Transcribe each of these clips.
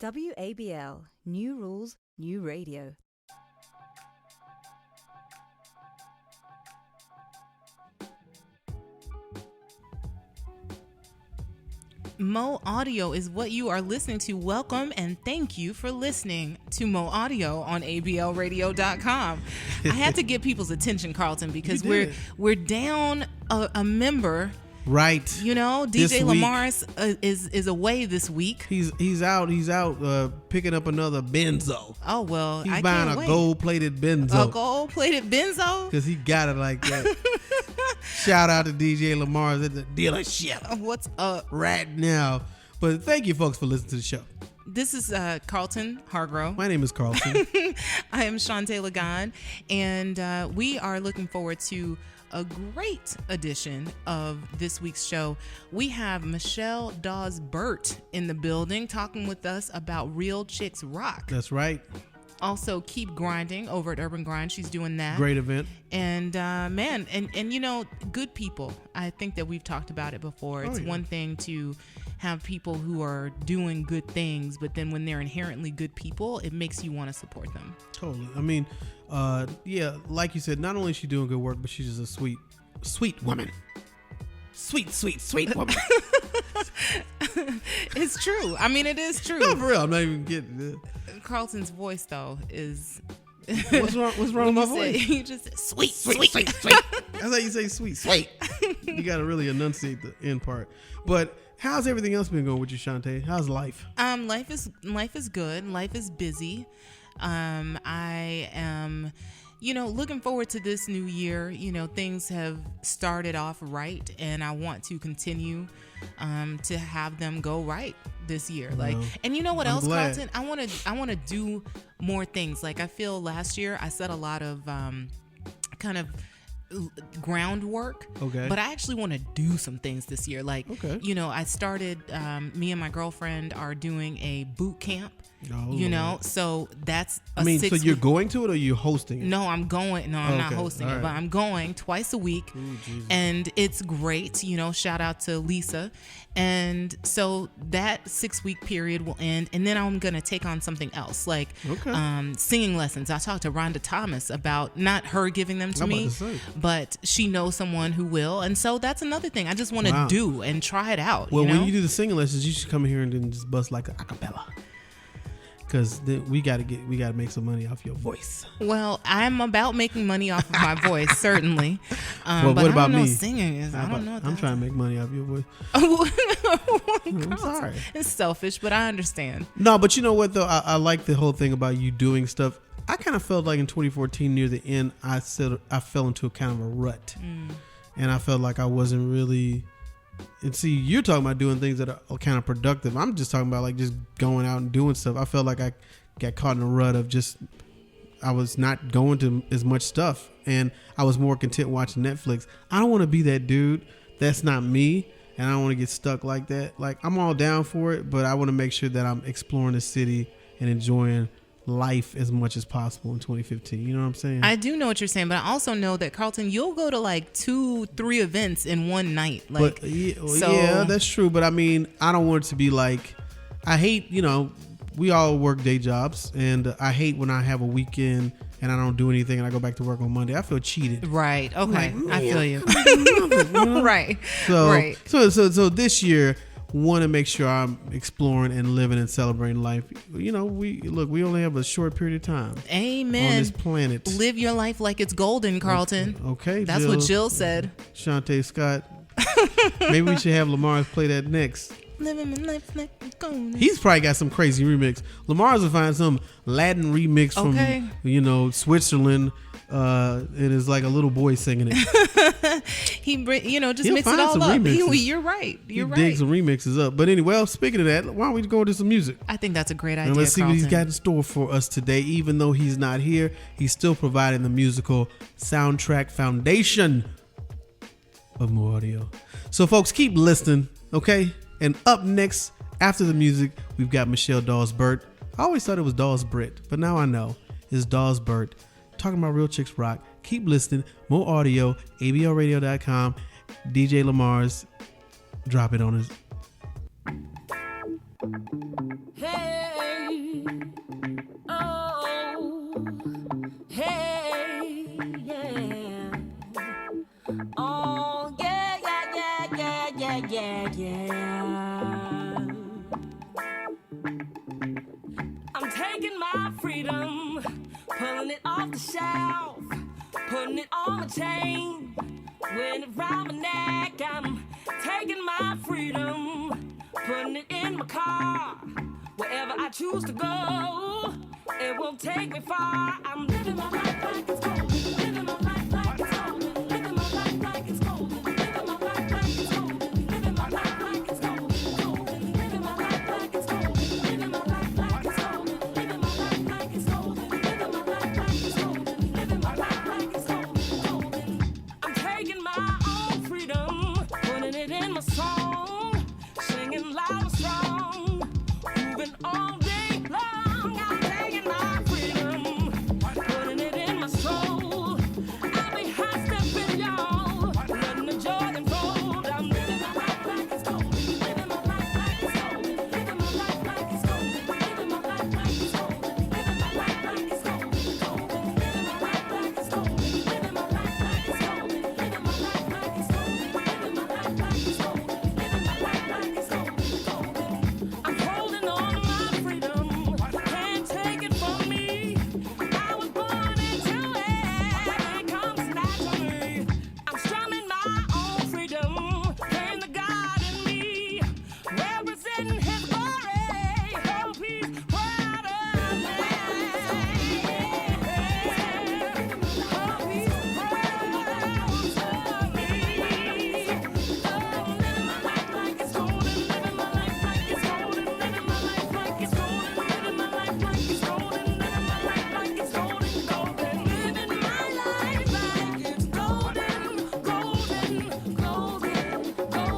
WABL, new rules, new radio. Mo Audio is what you are listening to. Welcome and thank you for listening to Mo Audio on ablradio.com. I had to get people's attention, Carlton, because we're down a member. Right. You know, DJ Lamar's is away this week. He's out picking up another benzo. Oh, well, he's buying a gold-plated benzo. A gold-plated benzo? Because he got it like that. Shout out to DJ Lamar's at the dealership. What's up? Right now. But thank you, folks, for listening to the show. This is Carlton Hargrove. My name is Carlton. I am Shantae Lagan, and we are looking forward to a great edition of this week's show. We have Michelle Dawes Birt in the building talking with us about Real Chicks Rock. That's right. Also, Keep Grinding over at Urban Grind. She's doing that. Great event. And man, and you know, good people. I think that we've talked about it before. It's one thing to have people who are doing good things, but then when they're inherently good people, it makes you want to support them. Totally. I mean, like you said, not only is she doing good work, but she's just a sweet woman. Sweet woman. It's true. I mean, it is true. No, for real. I'm not even getting it. Carlton's voice, though, is... What's wrong with my voice? You just said, sweet. That's how you say sweet. You got to really enunciate the end part. But how's everything else been going with you, Shantae? How's life? Life is good. Life is busy. I am, looking forward to this new year. Things have started off right, and I want to continue to have them go right this year. And you know what else, Carlton? I want to do more things. Like, I feel last year I said a lot of kind of groundwork, but I actually want to do some things this year. I started, me and my girlfriend are doing a boot camp. So that's so you're going to it or you're hosting it? No, I'm going. No, I'm not hosting it, but I'm going twice a week. Ooh, and it's great. Shout out to Lisa. And so that 6-week period will end, and then I'm going to take on something else, like singing lessons. I talked to Rhonda Thomas about not her giving them to me, but she knows someone who will. And so that's another thing I just want to do and try it out. Well, when you do the singing lessons, you should come in here and then just bust like a cappella. Because we got to make some money off your voice. Well, I'm about making money off of my voice, certainly. But what about me? Singing is. I don't know. I'm trying to make money off your voice. I'm sorry. It's selfish, but I understand. No, but you know what though? I like the whole thing about you doing stuff. I kind of felt like in 2014 near the end, I fell into a kind of a rut, and I felt like I wasn't really. And see, you're talking about doing things that are kind of productive. I'm just talking about like just going out and doing stuff. I felt like I got caught in a rut of I was not going to as much stuff, and I was more content watching Netflix. I don't want to be that dude. That's not me, and I don't want to get stuck like that. Like, I'm all down for it, but I want to make sure that I'm exploring the city and enjoying life as much as possible in 2015. You know what I'm saying? I do know what you're saying, but I also know that, Carlton, you'll go to like 2-3 events in one night. Yeah, that's true. But I mean, I don't want it to be like, I hate, we all work day jobs, and I hate when I have a weekend and I don't do anything and I go back to work on Monday. I feel cheated. Right. Okay. I feel you. Right. So this year, want to make sure I'm exploring and living and celebrating life. We only have a short period of time. Amen. On this planet. Live your life like it's golden, Carlton. Okay. That's what Jill said. Shantae Scott. Maybe we should have Lamar's play that next. Living my life like it's golden. He's probably got some crazy remix. Lamar's will find some Latin remix from Switzerland. It is like a little boy singing it. He'll mix it all up. You're right. He digs some remixes up. But anyway, speaking of that, why don't we go into some music? I think that's a great idea. And let's see Carlton. what he's got in store for us today. Even though he's not here, he's still providing the musical soundtrack foundation of Mo Audio. So folks, keep listening, okay? And up next, after the music, we've got Michelle Dawes Birt. I always thought it was Dawes Britt, but now I know it's Dawes Birt. Talking about Real Chicks Rock. Keep listening. Mo Audio, ablradio.com. DJ Lamar's. Drop it on us. Hey. yeah, yeah. I'm taking my freedom, pulling it off the shelf, putting it on my chain, wearing it round my neck. I'm taking my freedom, putting it in my car, wherever I choose to go. It won't take me far. I'm living my life like it's golden, living my life like it's golden, living my life like it's golden, living my life like it's golden, living my life like it's golden, golden, living my life like it's golden, living my life like it's golden, living my life like it's golden, living my life like it's golden, living my life like it's golden, golden. I'm taking my own freedom, putting it in my song, singing loud and strong, moving all day long. I'm taking my freedom, putting it in my soul. I'll be high stepping, y'all, letting the joy unfold. I'm living my life like it's golden, living my life like it's golden, living my life like it's golden, living my life like it's golden, living my life like it's golden, golden, living my life like it's golden, living my life like it's golden, living my life like it's golden, living my life like it's golden, living my life like it's golden, golden. I'm holding on to my freedom, can't take it from me. I was born into it, it comes naturally. I'm strumming my own freedom, playing the God in me, representing His glory. Oh, peace, proud of me. Oh, peace, proud of me. Oh, living my life like it's golden, living my life like it's golden, living my life like it's golden, living my life like it's golden, living my life like it's golden, golden, living my life like it's golden, golden, golden, golden,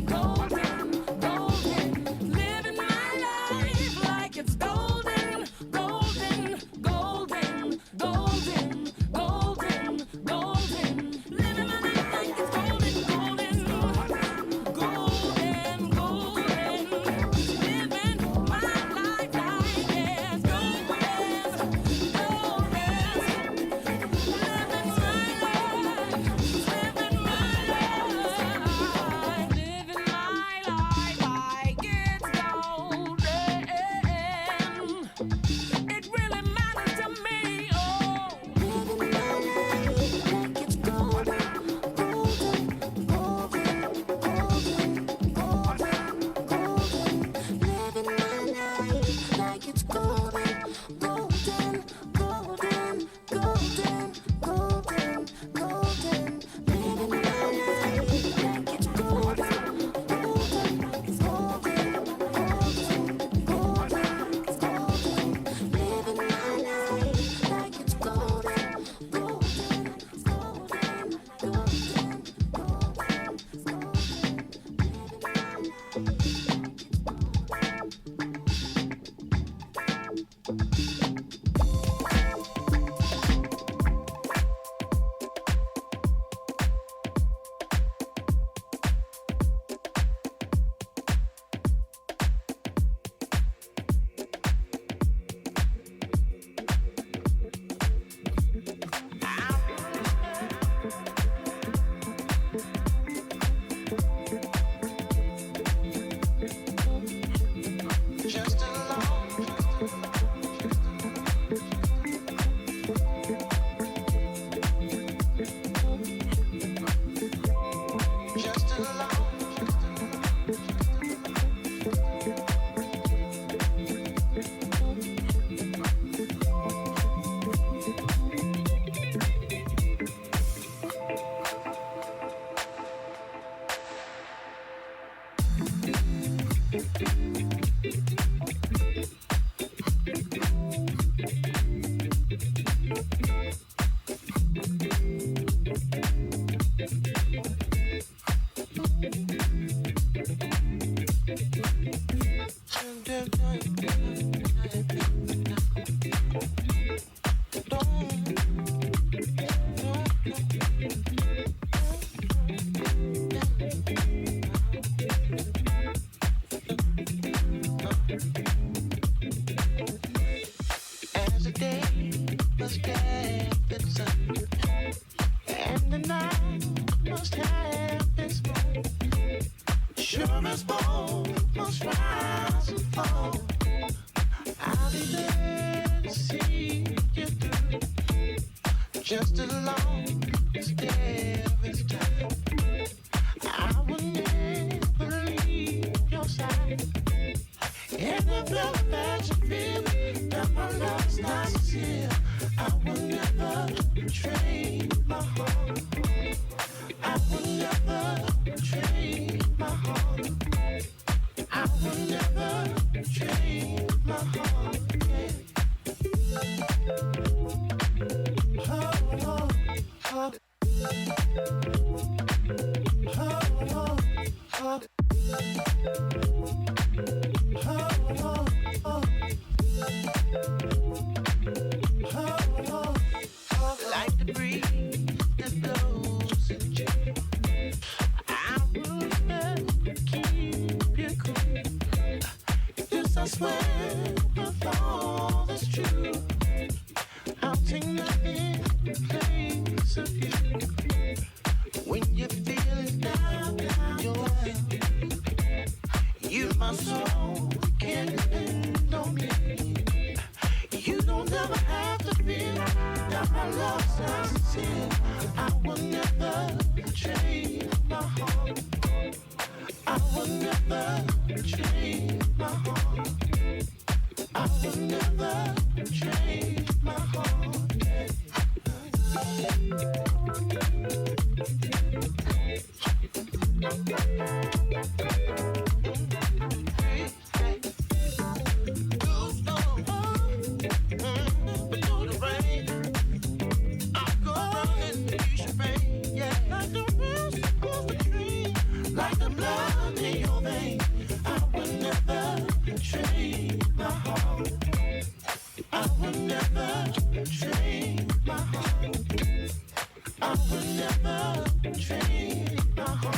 golden, golden, living my life like it's golden, golden, golden, golden, golden, golden, living my life like it's golden, golden, golden, golden, living my life like it's it really matters to me, oh. Living my life like it's golden, golden, golden, golden, golden, golden. Living my life like it's golden, golden, golden, golden, golden, golden. Living my life like it's golden, golden, golden, golden, golden, golden. Living my life like it's golden, golden, golden, rise and fall. I'll be there to see you through. Just as long as there is time, I will never leave your side. And the feeling that you feel, that my love's not sincere, I will never trade my heart. I will never trade my heart. I will never trade my heart. Yeah. Oh, oh, oh. Like the breeze that blows in June, I will never keep you cool. Yes, I swear with all that's true, I'll take nothing in place of you. When you feel it down, you're feeling. You my soul, can't depend on me. You don't ever have to feel that my love's not sincere. I will never trade my heart. I will never trade my heart. I will never trade my heart. Like the blood in your vein, I will never trade my heart. I will never trade my heart. I will never trade my heart.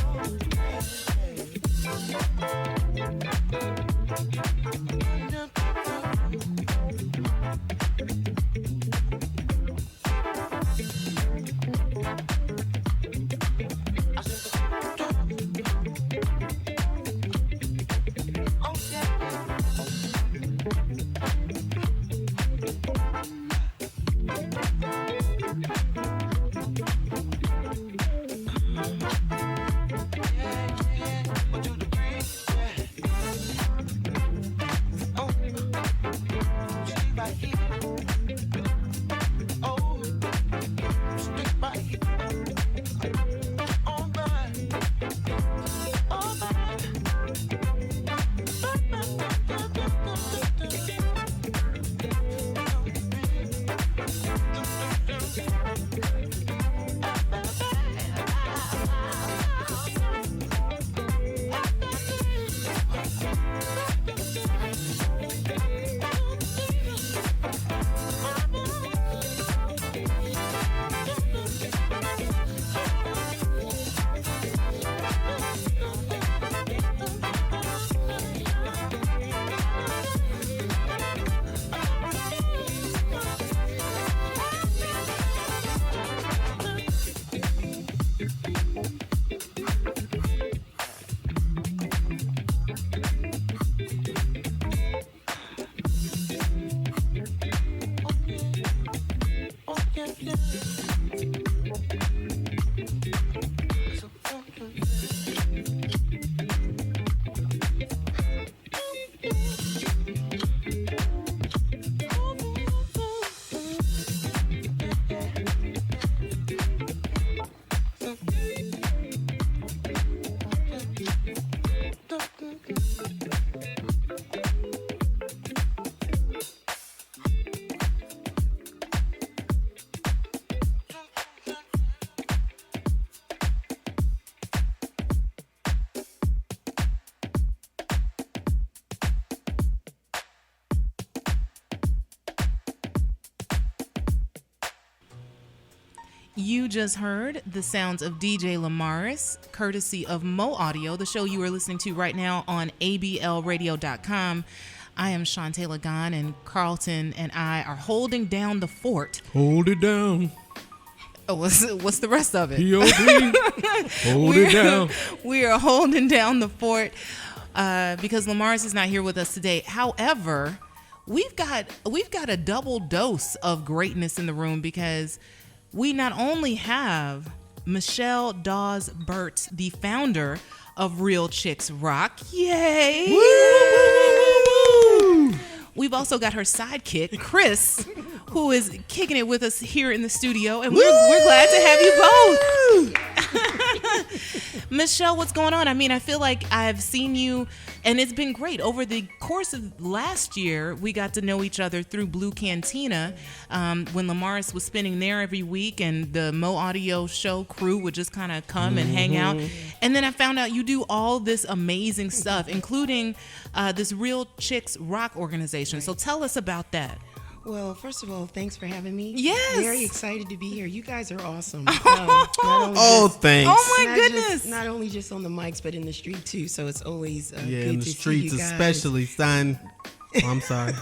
You just heard the sounds of DJ Lamaris, courtesy of Mo Audio, the show you are listening to right now on ablradio.com. I am Shantae Lagan, and Carlton and I are holding down the fort. Hold it down. Oh, what's the rest of it? P.O.D. Hold it down. We are holding down the fort because Lamaris is not here with us today. However, we've got a double dose of greatness in the room, because we not only have Michelle Dawes Birt, the founder of Real Chicks Rock. Yay! Woo! We've also got her sidekick, Chris, who is kicking it with us here in the studio, and we're glad to have you both. Michelle, what's going on? I mean, I feel like I've seen you, and it's been great. Over the course of last year, we got to know each other through Blue Cantina, when Lamaris was spinning there every week, and the Mo Audio show crew would just kind of come and hang out. And then I found out you do all this amazing stuff, including this Real Chicks Rock organization. So tell us about that. Well, first of all, thanks for having me. Yes. Very excited to be here. You guys are awesome. Thanks. Oh my goodness. Not only just on the mics, but in the street too. So it's always good in the to streets see you guys. especially, son. Oh, I'm sorry.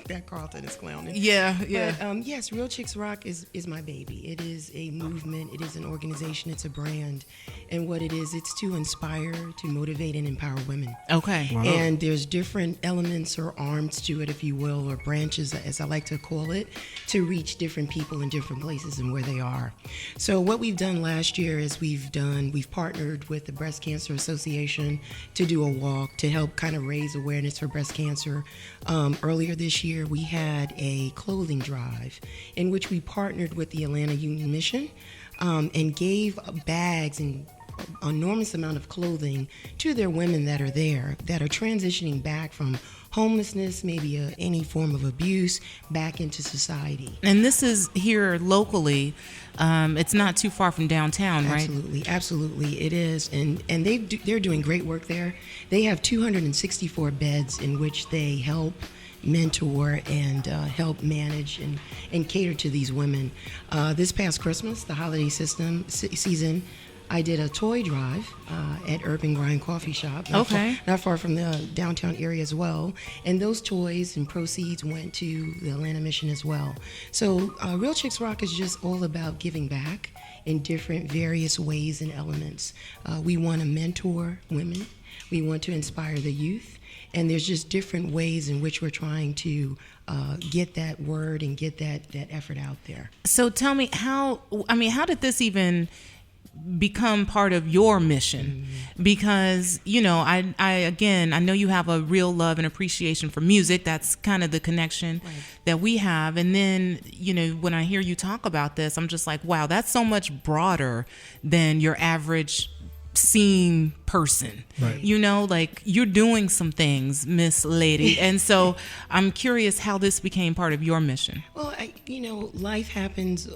That Carlton is clowning. Yeah. But, yes, Real Chicks Rock is my baby. It is a movement. It is an organization. It's a brand. And what it is, it's to inspire, to motivate, and empower women. Okay. Wow. And there's different elements or arms to it, if you will, or branches, as I like to call it, to reach different people in different places and where they are. So what we've done last year is we've partnered with the Breast Cancer Association to do a walk to help kind of raise awareness for breast cancer. Earlier this year, we had a clothing drive in which we partnered with the Atlanta Union Mission and gave bags and enormous amount of clothing to their women that are there, that are transitioning back from homelessness, maybe any form of abuse, back into society. And this is here locally. It's not too far from downtown, right? Absolutely, it is. And they're doing great work there. They have 264 beds in which they help mentor and help manage and cater to these women. This past Christmas, the holiday season, I did a toy drive at Urban Grind Coffee Shop, not far from the downtown area as well. And those toys and proceeds went to the Atlanta Mission as well. So Real Chicks Rock is just all about giving back in different various ways and elements. We want to mentor women. We want to inspire the youth. And there's just different ways in which we're trying to get that word and get that effort out there. So tell me how did this even become part of your mission? Because I know you have a real love and appreciation for music. That's kind of the connection that we have. And then when I hear you talk about this, I'm just like, wow, that's so much broader than your average scene person. Right. Like you're doing some things, Miss Lady. And so I'm curious how this became part of your mission. Well, life happens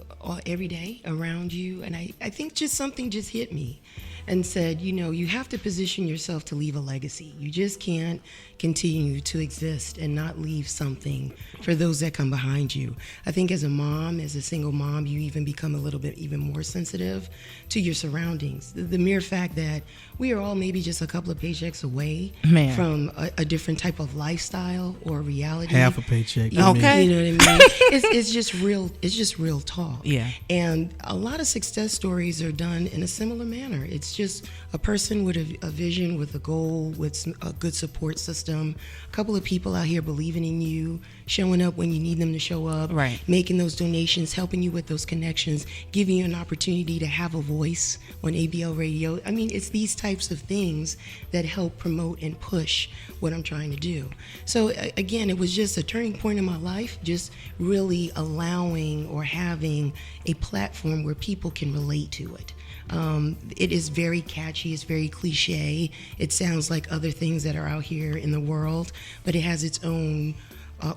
every day around you. And I think something just hit me and said, you have to position yourself to leave a legacy. You just can't continue to exist and not leave something for those that come behind you. I think as a mom, as a single mom, you even become a little bit even more sensitive to your surroundings. The mere fact that we are all maybe just a couple of paychecks away from a different type of lifestyle or reality. Half a paycheck. Okay. You know what I mean? It's just real. It's just real talk. Yeah. And a lot of success stories are done in a similar manner. It's just a person with a vision, with a goal, with a good support system, a couple of people out here believing in you, showing up when you need them to show up, making those donations, helping you with those connections, giving you an opportunity to have a voice on ABL radio. I mean, it's these types of things that help promote and push what I'm trying to do. So again, it was just a turning point in my life, just really allowing or having a platform where people can relate to it. It is very catchy. It's very cliche. It sounds like other things that are out here in the world, but it has its own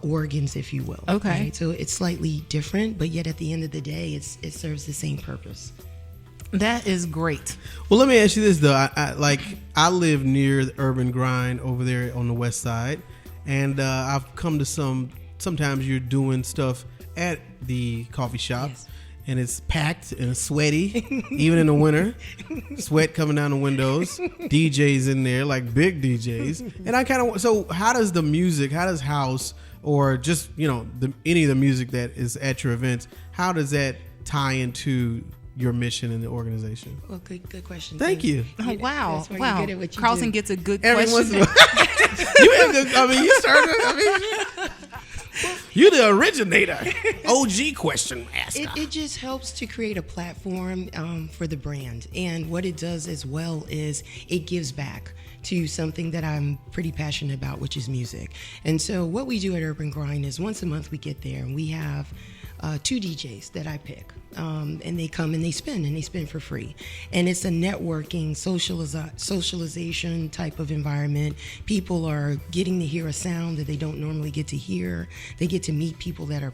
organs, if you will. Okay. Right? So it's slightly different, but yet at the end of the day, it serves the same purpose. That is great. Well, let me ask you this though. I live near the Urban Grind over there on the west side, and I've come to sometimes you're doing stuff at the coffee shop. Yes. And it's packed and it's sweaty, even in the winter. Sweat coming down the windows. DJs in there, like big DJs. And I kind of, so how does the music, how does house or just, any of the music that is at your events, how does that tie into your mission in the organization? Well, good question. Thank you. Oh, wow. That's why you're Wow. good at what you Carlson do. gets a good Every once question. in a while. You had good, I mean, you started. I mean, you the originator. OG question asker. It just helps to create a platform for the brand. And what it does as well is it gives back to something that I'm pretty passionate about, which is music. And so what we do at Urban Grind is once a month we get there and we have 2 DJs that I pick. And they come and they spin for free. And it's a networking, socialization type of environment. People are getting to hear a sound that they don't normally get to hear. They get to meet people that are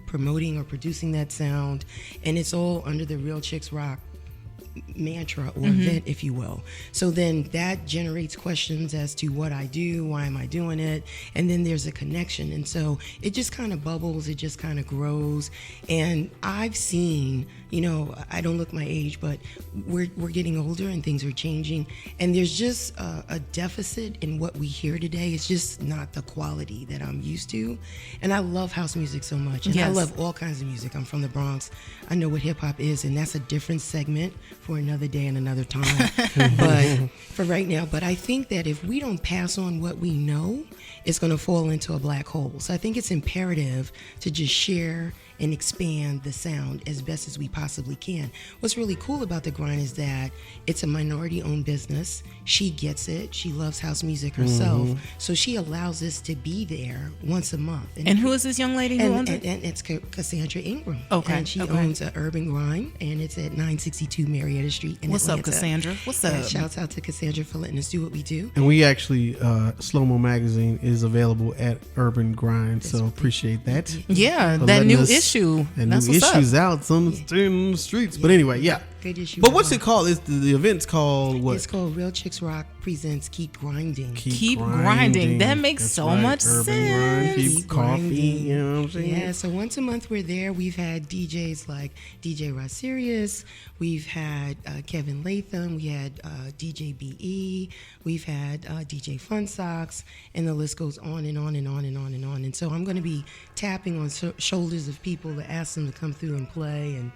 promoting or producing that sound. And it's all under the Real Chicks Rock mantra or event, if you will. So then that generates questions as to what I do, why am I doing it, and then there's a connection. And so it just kind of bubbles, it just kind of grows. And I've seen, you know, I don't look my age, but we're getting older and things are changing. And there's just a deficit in what we hear today. It's just not the quality that I'm used to. And I love house music so much. And I Yes. love all kinds of music. I'm from the Bronx. I know what hip hop is, and that's a different segment for another day and another time. But for right now, but I think that if we don't pass on what we know, it's going to fall into a black hole. So I think it's imperative to just share and expand the sound as best as we possibly can. What's really cool about the Grind is that it's a minority-owned business. She gets it. She loves house music herself. So she allows us to be there once a month. And who is this young lady who owns and it? it's Cassandra Ingram. Okay, And she okay. owns Urban Grind, and it's at 962 Marietta Street in What's up, Atlanta. Cassandra? What's Yeah, up? shouts out to Cassandra for letting us do what we do. And we actually, Slow Mo Magazine is available at Urban Grind, so appreciate that. Yeah, For that letting new us- issue. And That's new what's issues up. out on the streets. But anyway, yeah. Good issue. But what's it called? It's the event's called what? It's called Real Chicks Rock presents Keep Grinding. Keep grinding. That makes That's so right. much Urban sense. Grind, keep Keep coffee. grinding. You know what I'm saying? Yeah, so once a month we're there. We've had DJs like DJ Rod Sirius. We've had Kevin Latham. We had DJ BE. We've had DJ Fun Socks. And the list goes on and on and on and on and on. And so I'm going to be tapping on shoulders of people to ask them to come through and play. And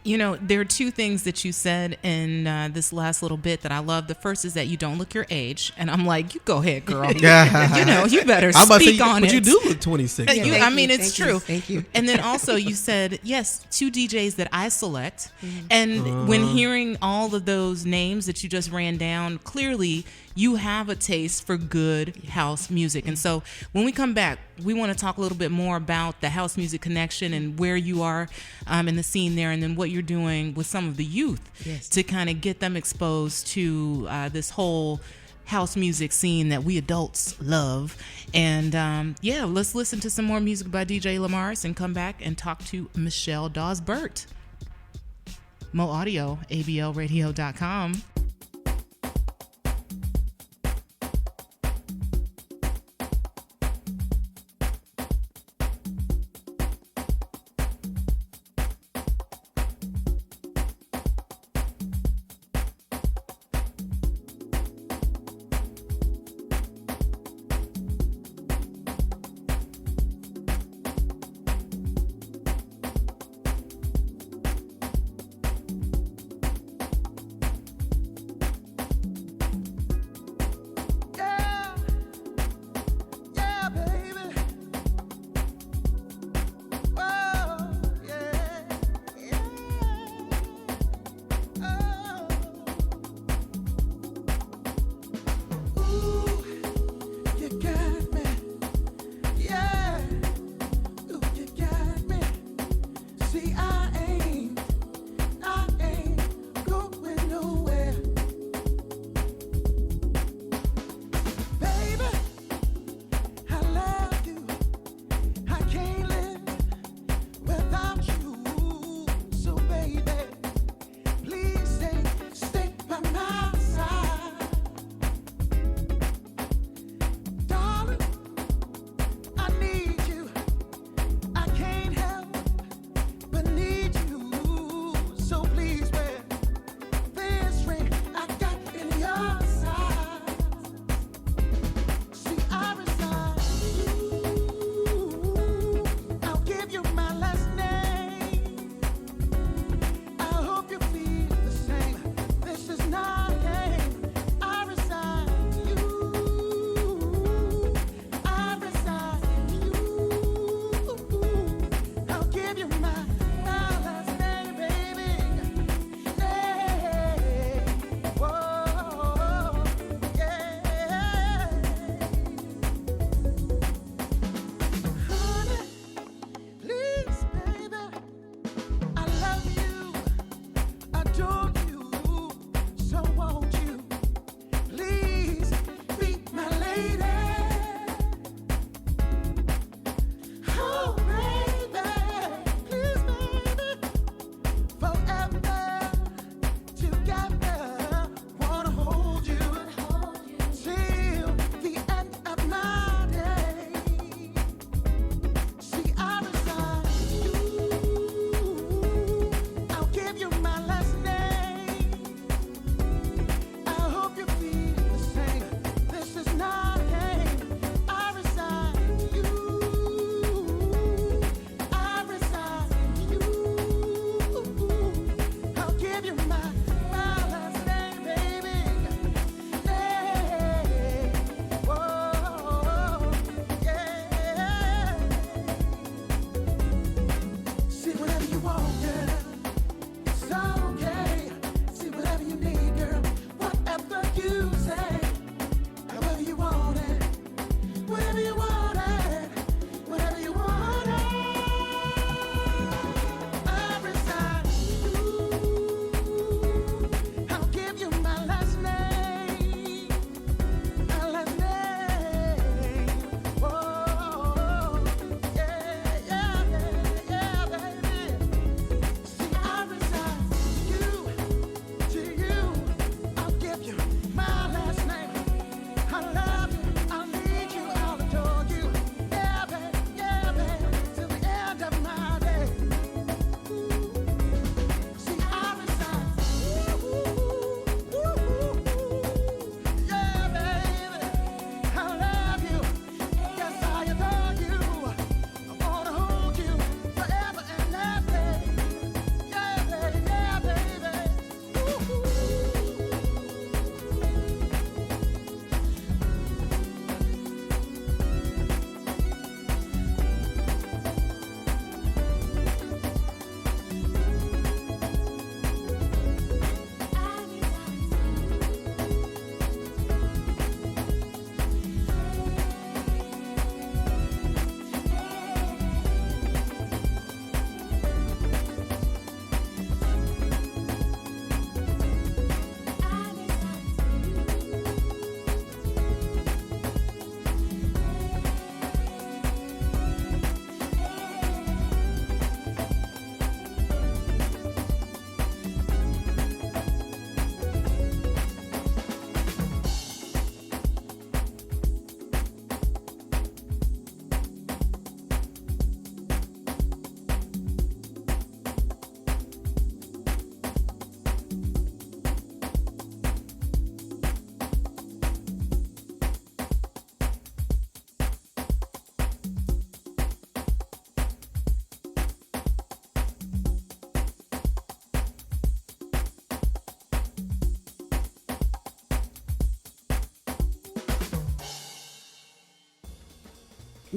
You know, there are 2 things that you said in this last little bit that I love. The first is that you don't look your age. And I'm like, you go ahead, girl. Yeah. You know, you better I'm about to speak say, on but it. you do look 26. You- Thank I mean, you, it's thank you, true. thank you. And then also you said, yes, 2 DJs that I select. And when hearing all of those names that you just ran down, clearly you have a taste for good house music. And so when we come back, we want to talk a little bit more about the house music connection and where you are in the scene there, and then what you're doing with some of the youth Yes. to kind of get them exposed to this whole house music scene that we adults love. And yeah, let's listen to some more music by DJ Lamaris and come back and talk to Michelle Dawes Birt. Mo Audio, ablradio.com.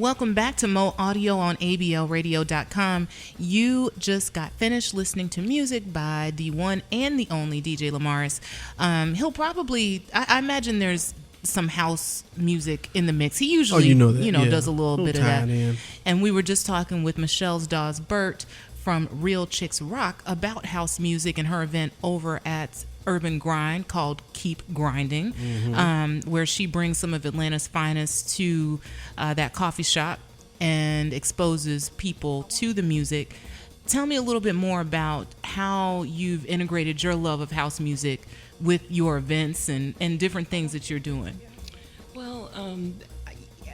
Welcome back to Mo Audio on ablradio.com. You just got finished listening to music by the one and the only DJ Lamaris. He'll probably, I imagine there's some house music in the mix. He usually, does a little bit of that. And we were just talking with Michelle's Dawes Birt from Real Chicks Rock about house music and her event over at Urban Grind called Keep Grinding, where she brings some of Atlanta's finest to that coffee shop and exposes people to the music. Tell me a little bit more about how you've integrated your love of house music with your events and different things that you're doing. Well,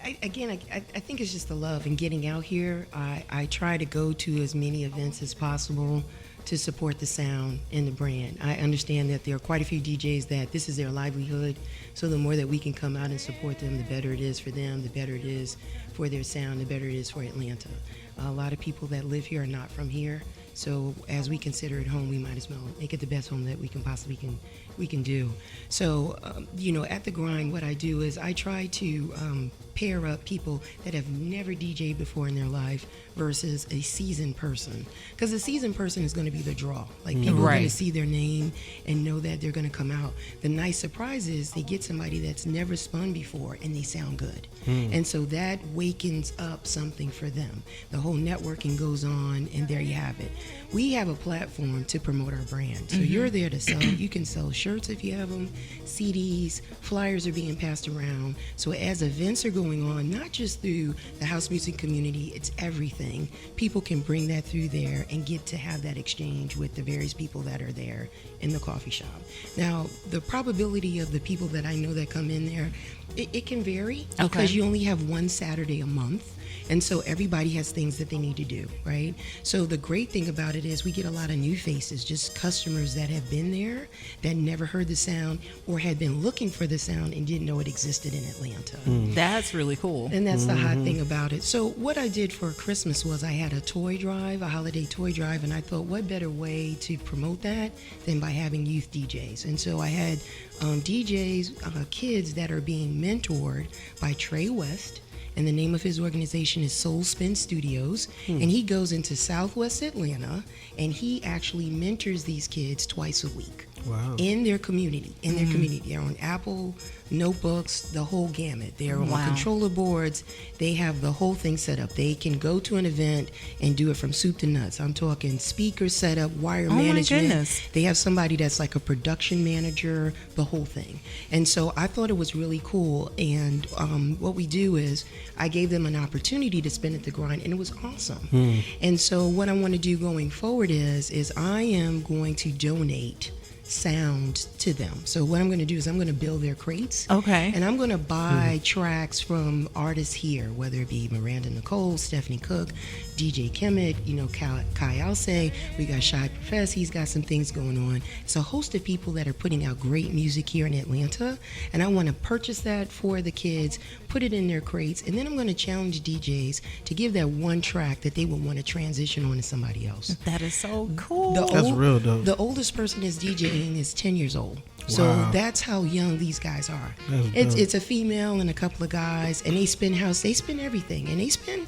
I think it's just the love and getting out here. I try to go to as many events as possible to support the sound and the brand. I understand that there are quite a few DJs that this is their livelihood, so the more that we can come out and support them, the better it is for them, the better it is for their sound, the better it is for Atlanta. A lot of people that live here are not from here, so as we consider it home, we might as well make it the best home that we can possibly do. So, at the Grind, what I do is I try to pair up people that have never DJed before in their life versus a seasoned person. Because a seasoned person is going to be the draw. Like, people are going to see their name and know that they're going to come out. The nice surprise is they get somebody that's never spun before and they sound good. And so that wakens up something for them. The whole networking goes on, and there you have it. We have a platform to promote our brand. So you're there to sell. You can sell shirts if you have them, CDs, flyers are being passed around. So as events are going on, not just through the house music community, it's everything. People can bring that through there and get to have that exchange with the various people that are there in the coffee shop. Now, the probability of the people that I know that come in there, it can vary because you only have one Saturday a month. And so everybody has things that they need to do, right? So the great thing about it is we get a lot of new faces, just customers that have been there, that never heard the sound or had been looking for the sound and didn't know it existed in Atlanta. That's really cool. And that's the hot thing about it. So what I did for Christmas was I had a toy drive, a holiday toy drive, and I thought, what better way to promote that than by having youth DJs? And so I had DJs, kids that are being mentored by Trey West, and the name of his organization is Soul Spin Studios, and he goes into Southwest Atlanta, and he actually mentors these kids twice a week. In their community. They're on Apple notebooks, the whole gamut. They're on controller boards. They have the whole thing set up. They can go to an event and do it from soup to nuts. I'm talking speaker setup, wire management. My goodness. They have somebody that's like a production manager, the whole thing. And so I thought it was really cool. And what we do is I gave them an opportunity to spin at the Grind, and it was awesome. And so what I want to do going forward is I am going to donate sound to them. So what I'm going to do is I'm going to build their crates. And I'm going to buy tracks from artists here, whether it be Miranda Nicole, Stephanie Cook, DJ Kemet, Kai Alce. We got Shy Profess. He's got some things going on. It's a host of people that are putting out great music here in Atlanta. And I want to purchase that for the kids, put it in their crates, and then I'm going to challenge DJs to give that one track that they would want to transition on to somebody else. That is so cool. That's real dope. The oldest person is DJing is 10 years old. So that's how young these guys are. It's a female and a couple of guys, and they spin house, they spin everything, and they spin,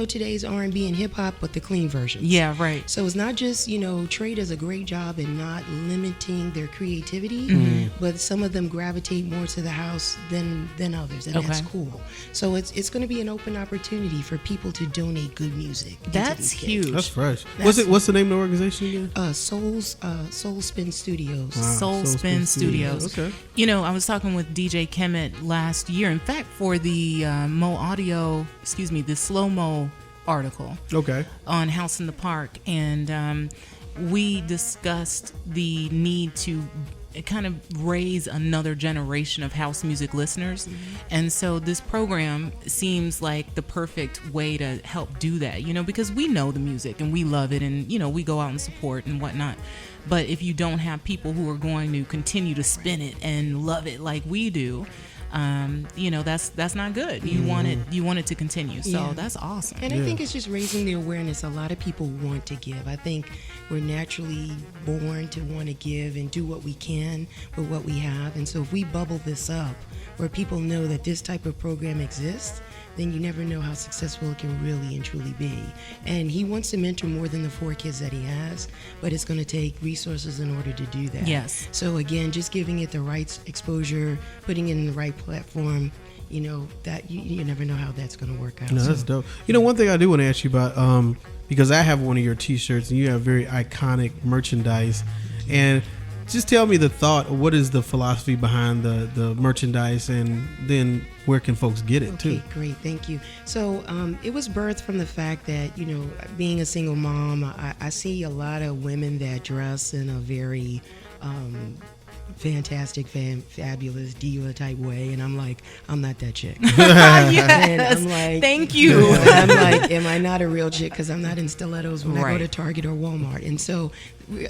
today's R&B and hip hop, but the clean version. Yeah, right. So it's not just, Trey does a great job in not limiting their creativity, but some of them gravitate more to the house than others, and that's cool. So it's going to be an open opportunity for people to donate good music. That's huge. That's fresh. What's the name of the organization again? Soul Spin Studios. Soul Spin Studios. Okay. I was talking with DJ Kemet last year. In fact, for the the Slow Mo article. On House in the Park, and we discussed the need to kind of raise another generation of house music listeners. And so this program seems like the perfect way to help do that, because we know the music and we love it, and we go out and support and whatnot. But if you don't have people who are going to continue to spin it and love it like we do, that's not good. You want it to continue. So Yeah. that's awesome. And I think it's just raising the awareness. A lot of people want to give. I think we're naturally born to want to give and do what we can with what we have. And so if we bubble this up where people know that this type of program exists, then you never know how successful it can really and truly be. And he wants to mentor more than the 4 kids that he has, but it's going to take resources in order to do that. Yes. So again, just giving it the right exposure, putting it in the right platform, that you never know how that's going to work out. No, that's dope. One thing I do want to ask you about, because I have one of your T-shirts and you have very iconic merchandise, and just tell me the thought. What is the philosophy behind the merchandise, and then where can folks get it too? Okay, great, thank you. So it was birthed from the fact that being a single mom, I see a lot of women that dress in a very fantastic, fabulous diva type way, and I'm like, I'm not that chick. Yes. And I'm like, thank you. I'm like, am I not a real chick? Because I'm not in stilettos when I Right. go to Target or Walmart. And so,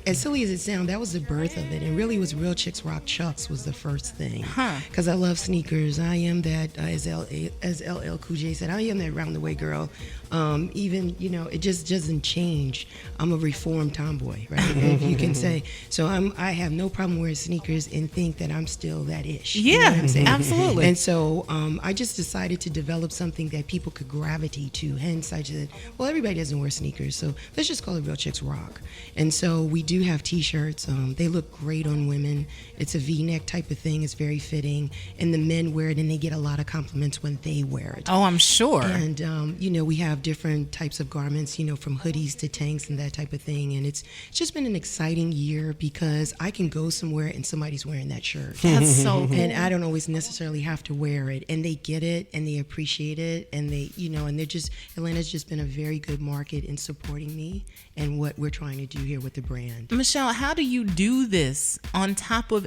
as silly as it sounds, that was the birth of it. And really, was Real Chicks Rock Chucks was the first thing. Because I love sneakers. I am that, as LL Cool J said, I am that round the way girl. Even it just doesn't change. I'm a reformed tomboy, right? If you can say. So I have no problem wearing sneakers and think that I'm still that ish. You know Yeah, what I'm saying? absolutely. And so I just decided to develop something that people could gravitate to. Hence, I said, well, everybody doesn't wear sneakers, so let's just call it Real Chicks Rock. And so we do have T-shirts. They look great on women. It's a V-neck type of thing. It's very fitting, and the men wear it, and they get a lot of compliments when they wear it. Oh, I'm sure. And we have different types of garments, from hoodies to tanks and that type of thing. And it's just been an exciting year because I can go somewhere and somebody's wearing that shirt. That's so cool. And I don't always necessarily have to wear it, and they get it and they appreciate it, and they and they're just, Atlanta's just been a very good market in supporting me and what we're trying to do here with the brand. Michelle, how do you do this on top of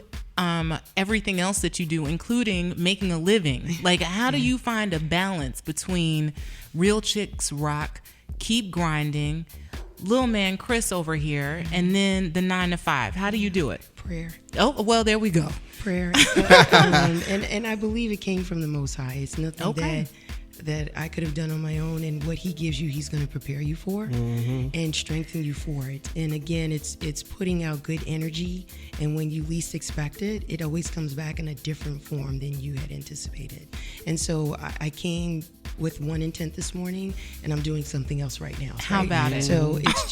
everything else that you do, including making a living? Like, how do you find a balance between Real Chicks Rock, Keep Grinding, little man Chris over here, and then the 9 to 5? How do you do it? Prayer. Oh, well, there we go. Prayer. And I believe it came from the Most High. It's nothing Okay. that I could have done on my own, and what he gives you, he's going to prepare you for and strengthen you for it. And again, it's putting out good energy, and when you least expect it, it always comes back in a different form than you had anticipated. And so I came with one intent this morning, and I'm doing something else right now. How right? about it? So it's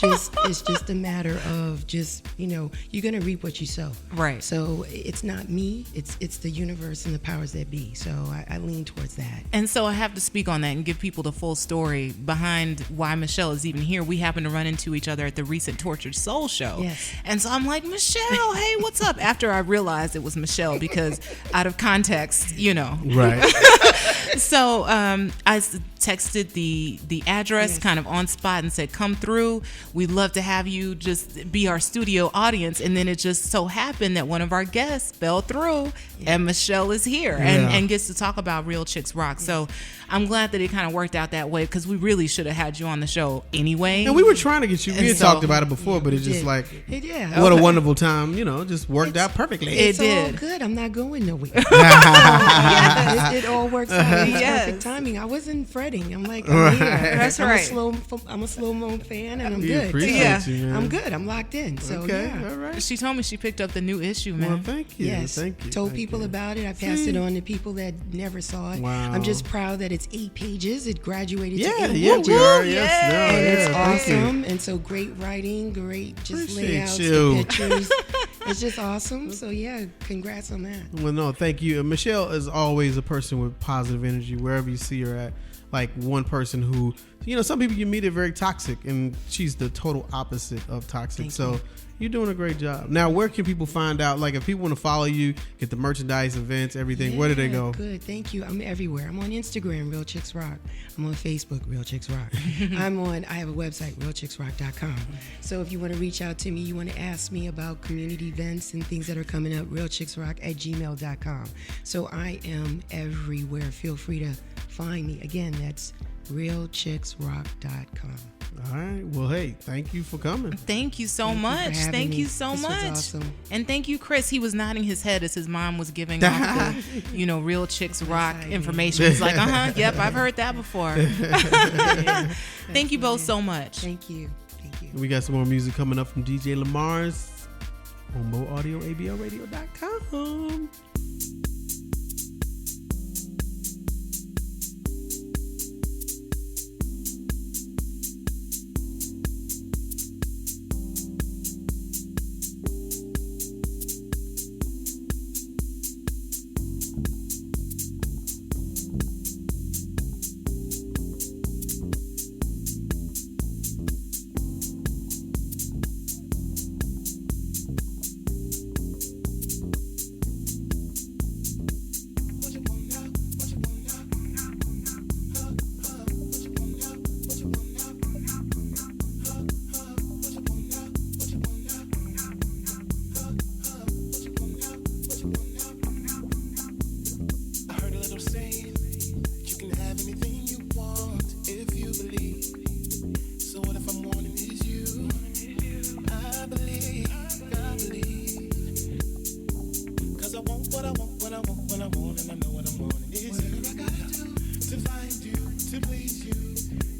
just a matter of just, you're going to reap what you sow. Right. So it's not me, it's the universe and the powers that be. So I lean towards that. And so I have to speak on that and give people the full story behind why Michelle is even here. We happened to run into each other at the recent Tortured Soul show. Yes. And so I'm like, Michelle, hey, what's up? After I realized it was Michelle, because out of context, Right. So I texted the address kind of on spot and said, come through. We'd love to have you just be our studio audience. And then it just so happened that one of our guests fell through, and Michelle is here and gets to talk about Real Chicks Rock. So I'm glad that it kind of worked out that way, because we really should have had you on the show anyway. And we were trying to get you. We had so- talked about it before, but it's just did. like, Yeah. what a wonderful time. Just worked out perfectly. It It's all did. good. I'm not going nowhere. It all works out. It's Yes. perfect timing. I wasn't fretting. I'm like, I'm here. That's I'm right. I'm a slow mo fan, and I'm We good. appreciate Yeah. you, man. I'm good. I'm locked in. So Okay, yeah. all right. She told me she picked up the new issue, man. Well, thank you. Yes. Thank you. Told Thank people you. about it. I passed it on to people that never saw it. Wow. I'm just proud that it's 8 pages. It graduated to Yeah, 8 yeah, pages. we are. Yes, no, And yeah, it's thank you. awesome. And so great writing, great just Appreciate layouts, you. the pictures. It's just awesome. So yeah, congrats on that. Well, no, thank you. Michelle is always a person with positive energy wherever you see her at. Like one person who, some people you meet are very toxic, and she's the total opposite of toxic. Thank So you. you're doing a great job. Now, where can people find out? Like, if people want to follow you, get the merchandise, events, everything, where do they go? Good, thank you. I'm everywhere. I'm on Instagram, Real Chicks Rock. I'm on Facebook, Real Chicks Rock. I have a website, realchicksrock.com. So if you want to reach out to me, you want to ask me about community events and things that are coming up, realchicksrock@gmail.com. So I am everywhere. Feel free to find me. Again, that's realchicksrock.com. All right. Well, hey, thank you for coming. Thank you so Thank you for much. having Thank me. you so This was much. awesome. And thank you, Chris. He was nodding his head as his mom was giving off the, Real Chicks Rock I did. information. He's like, yep, I've heard that before. Thank you both so much. Thank you. Thank you. We got some more music coming up from DJ Lamar's on moaudioablradio.com. I heard a little saying, you can have anything you want if you believe. So what if I'm wanting is you? I believe. Cause I want what I want, when I want, when I want, and I know what I'm wanting is you. Whatever I gotta do to find you, to please you,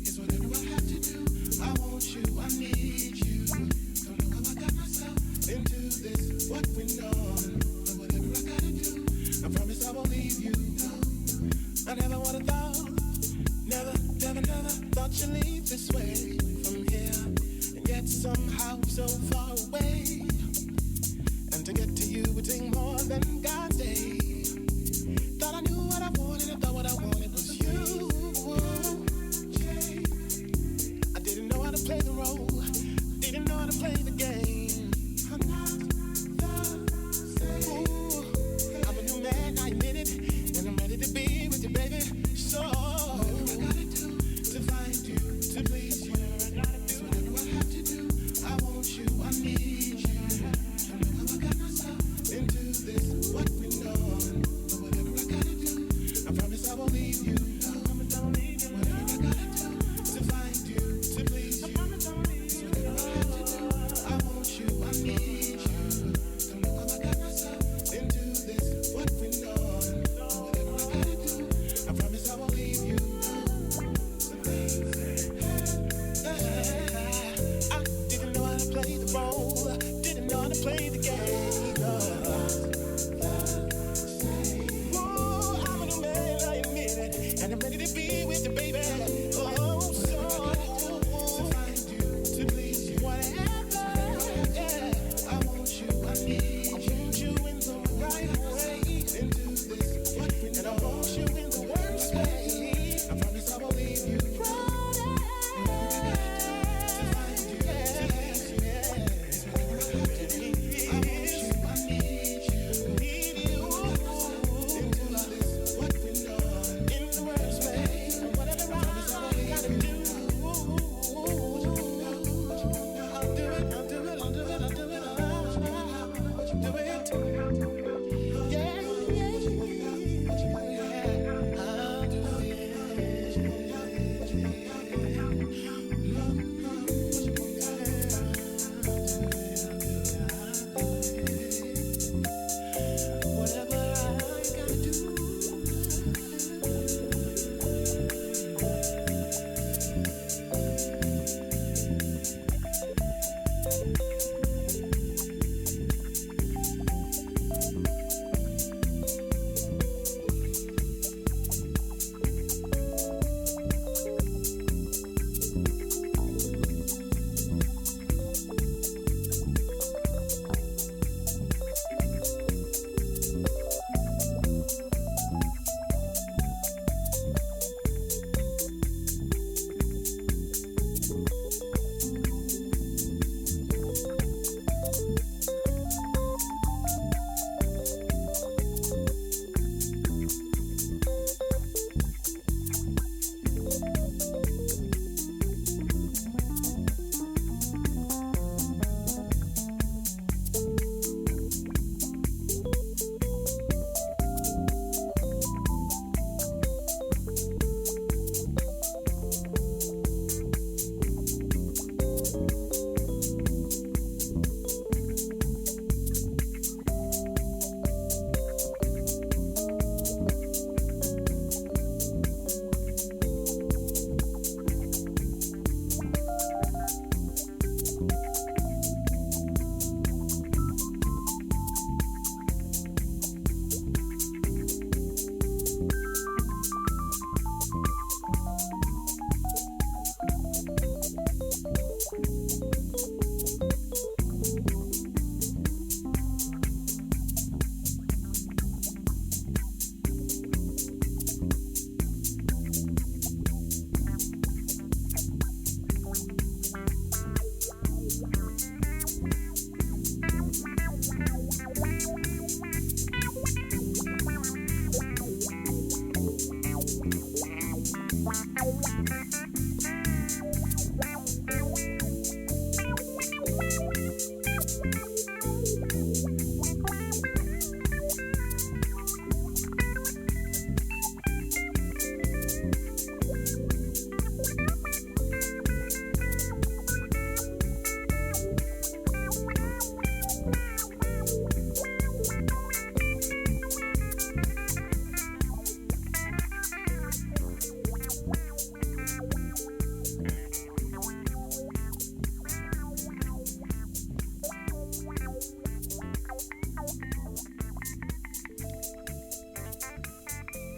is whatever I have to do. I want you, I need you. Don't know how I got myself into this, what went on, but whatever I gotta do, I promise I won't leave you. I never would have thought, never thought you'd leave this way from here, and yet somehow so far away. And to get to you would take more than God's day. Thought I knew what I wanted, I thought what I wanted was you. I didn't know how to play the role, didn't know how to play the game. I'm not the same. I'm a new man, I admit it, and I'm ready to be with you, baby. So whatever I gotta do to find you, to please you, is whatever I have to do. I want you, I need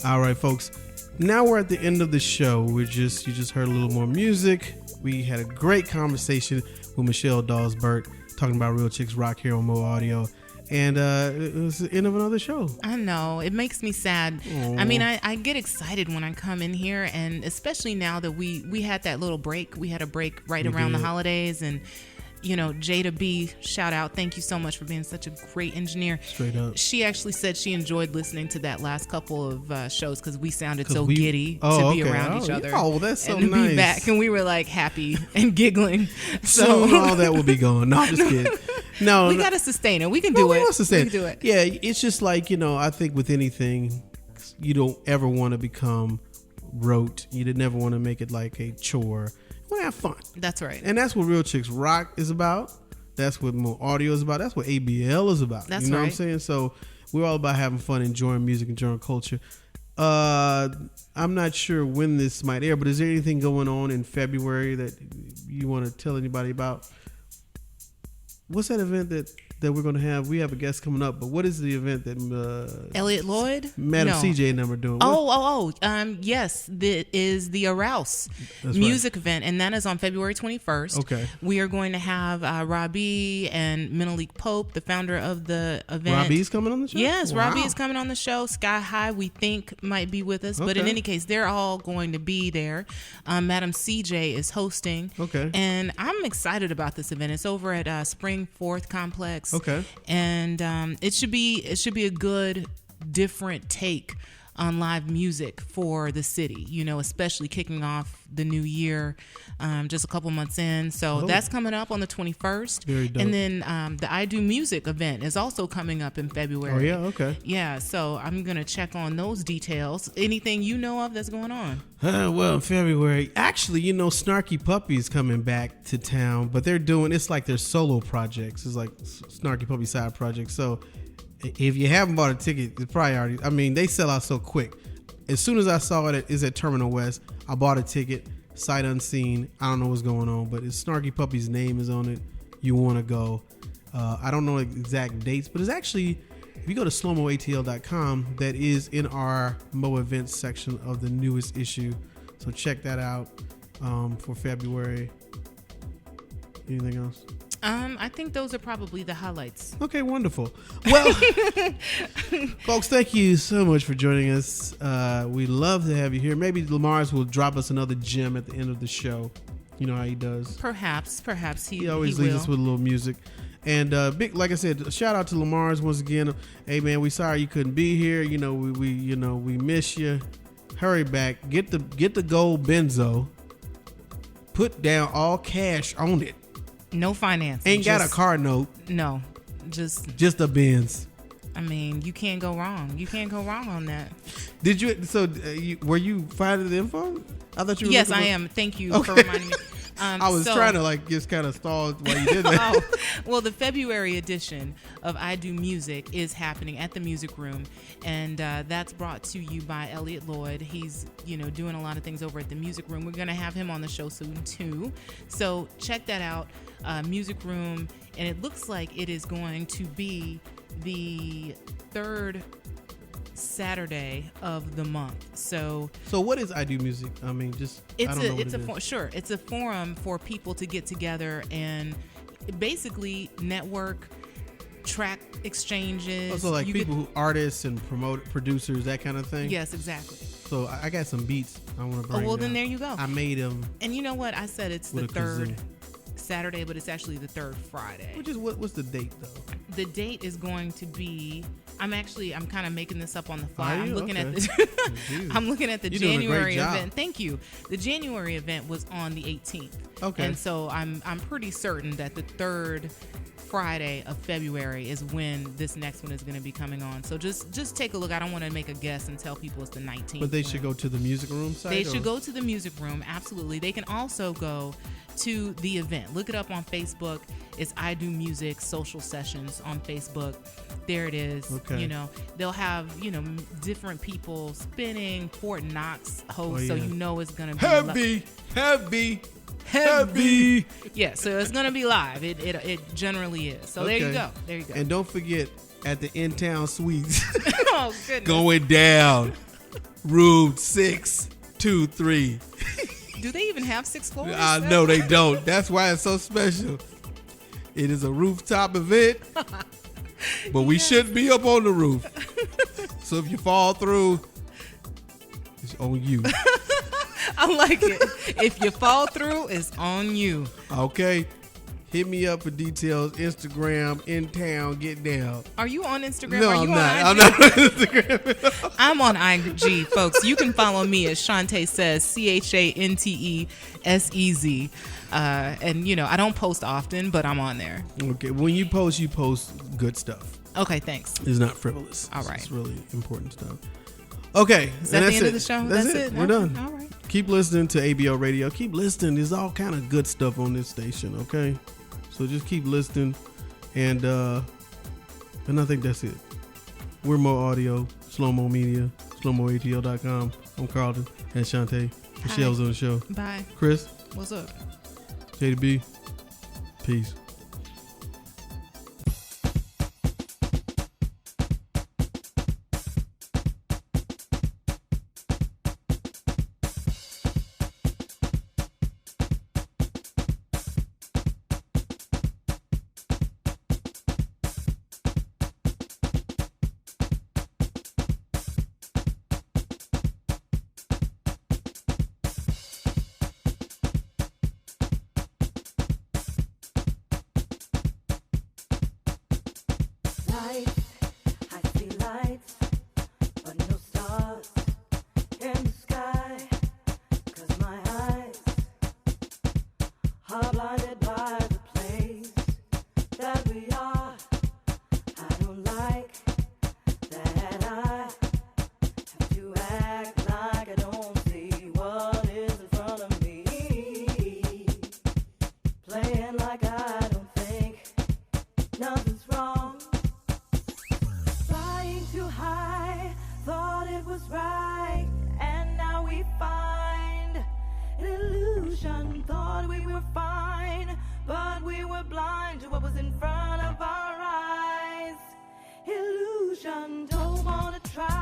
All right, folks. Now we're at the end of the show. You just heard a little more music. We had a great conversation with Michelle Dawes Birt talking about Real Chicks Rock here on Mo Audio. And it was the end of another show. I know. It makes me sad. Aww. I mean, I get excited when I come in here, and especially now that we had that little break. We had a break right around the holidays, and you know, Jada B, shout out. Thank you so much for being such a great engineer. Straight up. She actually said she enjoyed listening to that last couple of shows because we sounded so giddy to be around each other. Oh, that's so and nice. Be back, and we were like happy and giggling. Soon all that will be gone. No, I'm just kidding. No, we gotta sustain it. We can do it. We can do it. Yeah, it's just like, you know, I think with anything, you don't ever want to become rote. You never want to make it like a chore. We have fun. That's right. And that's what Real Chicks Rock is about. That's what Mo Audio is about. That's what ABL is about. That's you know right. what I'm saying? So we're all about having fun, enjoying music, enjoying culture. I'm not sure when this might air, but is there anything going on in February that you want to tell anybody about? What's that event that we're going to have? We have a guest coming up, but what is the event that Elliot Lloyd? Madam CJ and them are doing? Yes, that is the Arouse That's music event, and that is on February 21st. Okay. We are going to have Robbie and Menelik Pope, the founder of the event. Robbie's coming on the show? Yes, Wow. Robbie is coming on the show. Sky High, we think, might be with us, but in Okay. any case, they're all going to be there. Madam CJ is hosting. Okay. And I'm excited about this event. It's over at Spring Fourth Complex. Okay. And it should be a good, different take on live music for the city, you know, especially kicking off the new year, just a couple months in. So that's coming up on the 21st. Very dope. And then the I Do Music event is also coming up in February. Oh, yeah? Okay. Yeah, so I'm going to check on those details. Anything you know of that's going on? Well, in February, actually, you know, Snarky Puppy is coming back to town, but it's like their solo projects. It's like Snarky Puppy side projects. So if you haven't bought a ticket, it's probably already, I mean, they sell out so quick. As soon as I saw it is at Terminal West, I bought a ticket, sight unseen. I don't know what's going on, but it's Snarky Puppy's name is on it. You want to go. I don't know exact dates, but it's actually, if you go to slowmoatl.com, that is in our Mo Events section of the newest issue. So check that out for February. Anything else? I think those are probably the highlights. Okay, wonderful. Well, folks, thank you so much for joining us. We love to have you here. Maybe Lamar's will drop us another gem at the end of the show. You know how he does. Perhaps He always leaves us with a little music. And big, like I said, shout out to Lamar's once again. Hey man, we sorry you couldn't be here. You know, we miss you. Hurry back. Get the gold benzo. Put down all cash on it. No financing. Ain't got a car note. No, just a Benz. I mean, you can't go wrong. You can't go wrong on that. Did you? So, were you finding the info? I thought you were. Yes, I am. Thank you for reminding me. I was trying to just kind of stall while you did that. Well, the February edition of I Do Music is happening at the Music Room, and that's brought to you by Elliot Lloyd. He's doing a lot of things over at the Music Room. We're going to have him on the show soon too, so check that out. Music Room, and it looks like it is going to be the third Saturday of the month. So what is I Do Music? I mean, it's a forum for people to get together and basically network, track exchanges. Also, like artists and producers, that kind of thing. Yes, exactly. So I got some beats I want to bring. Oh well, then there you go. I made them. And you know what? I said it's the third Saturday, but it's actually the third Friday. Which is what's the date though? The date is going to be. I'm kind of making this up on the fly. I'm looking at the You're January event. Thank you. The January event was on the 18th. Okay. And so I'm pretty certain that the third Friday of February is when this next one is going to be coming on. So just take a look. I don't want to make a guess and tell people it's the 19th. But they should go to the Music Room site? They should go to the Music Room. Absolutely. They can also go to the event. Look it up on Facebook. It's I Do Music Social Sessions on Facebook. There it is. Okay. They'll have, different people spinning. Fort Knox hosts, so it's going to be heavy. Yeah, so it's going to be live. It generally is. So okay. There you go. And don't forget, at the In-Town Suites. Oh, goodness. Going down. Room 623. Do they even have 6 floors? No, they don't. That's why it's so special. It is a rooftop event, but we shouldn't be up on the roof. So if you fall through, it's on you. I like it. If you fall through, it's on you. Okay. Hit me up for details. Instagram, in town, get down. Are you on Instagram? No, Are you I'm on not. IG? I'm not on Instagram. I'm on IG, folks. You can follow me as Shantae Says, CHANTESEZ. And, you know, I don't post often, but I'm on there. Okay. When you post good stuff. Okay, thanks. It's not frivolous. All right. It's really important stuff. Okay. Is that the end of the show? That's it. We're done. All right. Keep listening to ABO Radio. Keep listening. There's all kind of good stuff on this station, okay? So just keep listening. And I think that's it. We're More Audio, Slow Mo Media, slowmoatl.com. I'm Carlton and Shantae. Michelle's on the show. Bye. Chris. What's up? JDB. Peace. Thought we were fine, but we were blind to what was in front of our eyes. Illusion, don't wanna try.